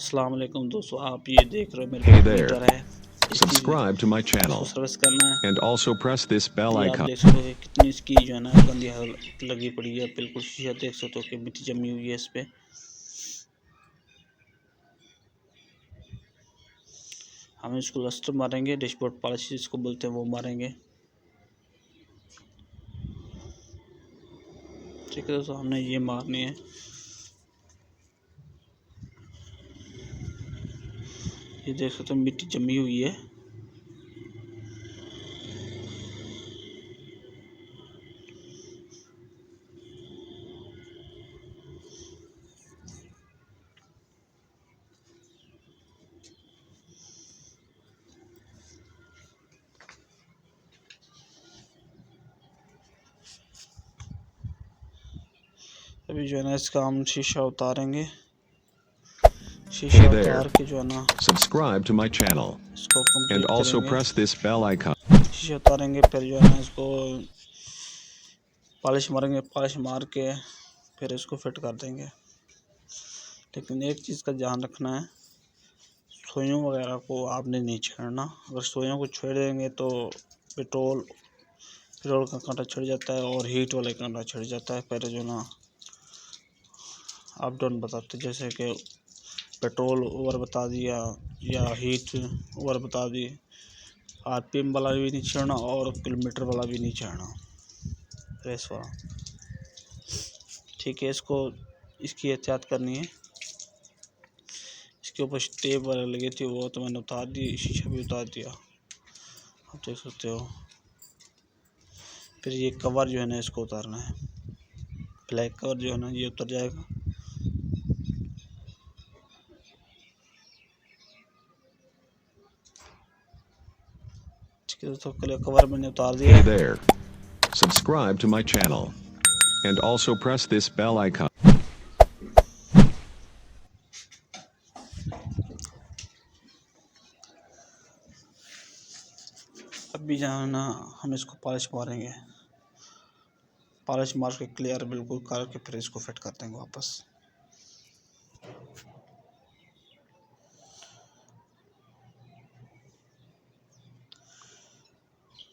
अस्सलाम वालेकुम दोस्तों, आप ये देख रहे हो मेरे Hey पास there. मीटर है। Subscribe to my इसको channel सर्विस करना है। and also press this bell ये आप icon. देख सकते हो कि कितनी इसकी जो है ना गंदी हालत लगी पड़ी है। बिल्कुल शीशा देख सकते हो कि मिट्टी जमी हुई है इस पे। हम इसको लस्टर मारेंगे, डैशबोर्ड पॉलिश जिसको बोलते हैं वो मारेंगे। ठीक है दोस्तों, हमने ये मारनी है। ये देख सकते हो मिट्टी जमी हुई है। अभी जो है ना इसका हम शीशा उतारेंगे। शीशा Hey there. उतार के जो है ना Subscribe to my channel इसको and कंप्लीट also करेंगे। press this bell icon. शीशा उतारेंगे, फिर जो है ना इसको पॉलिश मारेंगे। पॉलिश मार के फिर इसको फिट कर देंगे। लेकिन एक चीज़ का ध्यान रखना है, सुइयों वगैरह को आपने नहीं छेड़ना। अगर सुइयों को छेड़ेंगे तो पेट्रोल का कांटा छिड़ जाता है और हीट वाले कांटा छिड़ जाता है। पहले जो ना आप डाउन बताते, जैसे कि पेट्रोल ओवर बता दिया या हीट ओवर बता दी। आरपीएम वाला भी नहीं छेड़ना और किलोमीटर वाला भी नहीं छेड़ना, रेस वाला। ठीक है, इसकी एहतियात करनी है। इसके ऊपर टेप वगैरह लगी थी, वो तो मैंने उतार दी, शीशा भी उतार दिया, आप देख सकते हो। फिर ये कवर जो है ना इसको उतारना है। ब्लैक कवर जो है ना ये उतर जाएगा। ठीक है दोस्तों, कवर मैंने उतार दिया Hey है। there. Subscribe to my channel and also press this bell icon. अभी जो है ना हम इसको पॉलिश मारेंगे। पॉलिश मार के क्लियर बिल्कुल करके फिर इसको फिट कर देंगे वापस।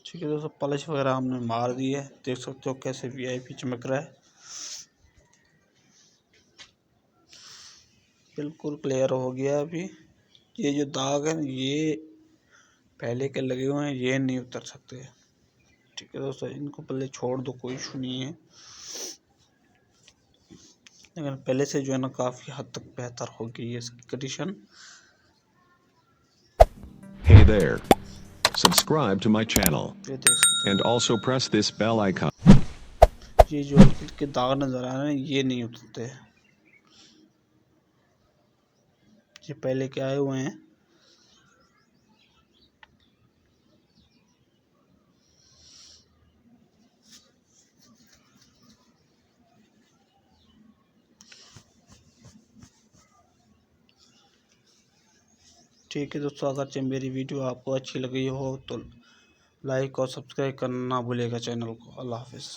ठीक है दोस्तों, पॉलिश वगैरह हमने मार दी है। देख सकते हो कैसे वीआईपी चमक रहा है, बिल्कुल क्लियर हो गया। अभी ये जो दाग है ये पहले के लगे हुए हैं, ये नहीं उतर सकते। ठीक है दोस्तों, इनको पहले छोड़ दो, कोई इशू नहीं है। लेकिन पहले से जो है ना काफ़ी हद तक बेहतर हो गई है इसकी condition. Hey there. Subscribe to my channel ये देख सकते and also press this bell icon. हो, ये जो हल्के के दाग नज़र आ रहे हैं ये नहीं उतरते। ये पहले के आए हुए हैं। ठीक है दोस्तों, अगर मेरी वीडियो आपको अच्छी लगी हो तो लाइक और सब्सक्राइब करना ना भूलिएगा चैनल को। अल्लाह हाफिज़।